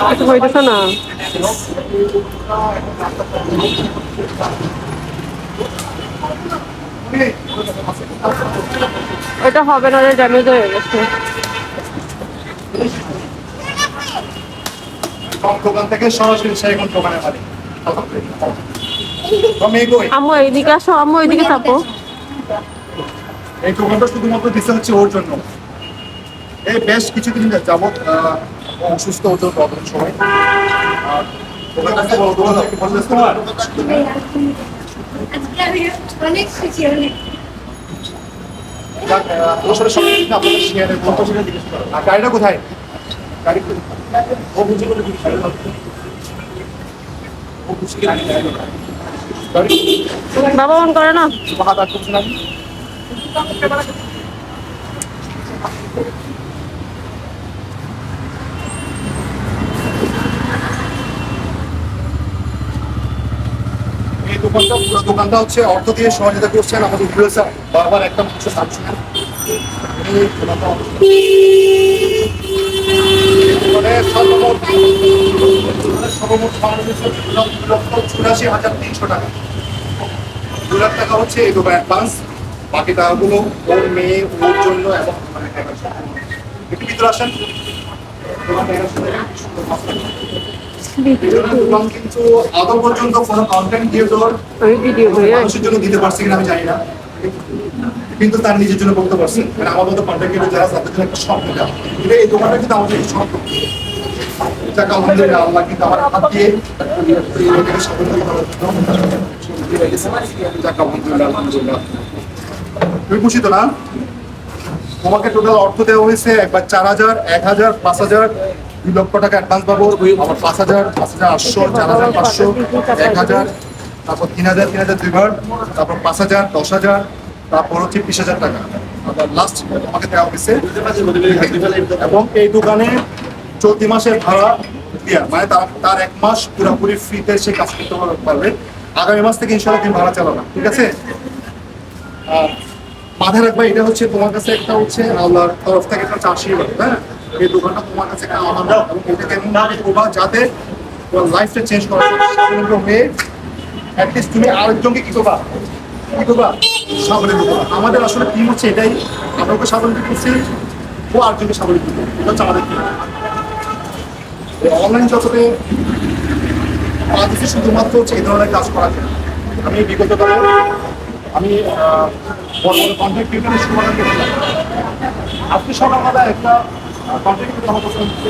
কিছু হইতেছে না। এটা হবে না, ড্যামেজ হয়ে গেছে। দোকান থেকে সরাসরি সেই কোন দোকানে মালিক। আম্মু এইদিকে আসো, আম্মু এইদিকে থাকো। এই দোকানটা শুধুমাত্র দিতে হচ্ছে ওর জন্য। এই বেশ কিছুদিন যাবত অসুস্থ হতো প্রবলেম সময়। আর দোকানটা বড় দোকান একটু পছন্দ তোমার অনেক খুশি অনেক। আর গাড়িটা কোথায়? গাড়ি ও বুঝি করে বাবা অন করে না। হাত আর করছে না। এই দোকানটা পুরো দোকানটা হচ্ছে অর্থ দিয়ে সহযোগিতা করছেন আমাদের ইউএসএ বারবার একটা মুখ্য সাবসিডি সর্বমোট 2,84,300 টাকা। 2 লাখ টাকা হচ্ছে এই দোকান অ্যাডভান্স, বাকি টাকাগুলো ওর মেয়ে ওর জন্য এবং একটু ভিতরে আসেন। দোকান কিন্তু আদৌ পর্যন্ত কোনো কন্টেন্ট দিয়ে দেওয়ার মানুষের জন্য দিতে পারছি কিনা আমি জানি না, কিন্তু তার নিজের জন্য করতে পারছি। মানে আমার মতো কন্টেন্ট ক্রিয়েটর যারা তাদের জন্য একটা স্বপ্ন দেওয়া, কিন্তু এই দোকানটা কিন্তু আমাদের একটা স্বপ্ন। যাক আলহামদুলিল্লাহ, আল্লাহ কিন্তু আমার হাত দিয়ে তুমি খুশি তো না? তোমাকে টোটাল অর্থ দেওয়া হয়েছে একবার 4,000, 1,000, 5,000, 2 লক্ষ টাকা অ্যাডভান্স পাবো, আবার 5,000, 5,800, 4,500, 1,000, তারপর 3,000, 3,000 দুইবার, তারপর 5,000, 10,000, তারপর হচ্ছে 20,000 টাকা। আবার লাস্ট তোমাকে দেওয়া হয়েছে। এবং এই দোকানে চলতি মাসের ভাড়া দেওয়া, মানে তার 1 মাস পুরোপুরি ফ্রিতে সে কাজ করতে পারবে। আগামী মাস থেকে ইনশাল্লাহ তুমি ভাড়া চালাবা, ঠিক আছে? আর মাথায় রাখবা, এটা হচ্ছে তোমার কাছে একটা হচ্ছে আল্লাহর তরফ থেকে একটা আশীর্বাদ। হ্যাঁ, এই দোকানটা তোমার কাছে একটা আমানত, এবং এটা কেমন না করবা যাতে তোমার লাইফটা চেঞ্জ করা হয়ে অ্যাটলিস্ট তুমি আরেকজনকে কি করবা স্বাবলম্বী করবা। আমাদের আসলে টিম হচ্ছে এটাই, আমরা ওকে স্বাবলম্বী করছি, ও আরেকজনকে স্বাবলম্বী করবে। এটা হচ্ছে আমাদের টিম। অনলাইন জগতে শুধুমাত্র হচ্ছে এই ধরনের কাজ করা যায়। আমি বিগত কালে আমি বড় বড় কন্টেন্ট ক্রিয়েটরের সমাধান করেছিলাম। আজকে সকালবেলা একটা কন্টেন্ট ক্রিয়েটর আমার পছন্দ হচ্ছে,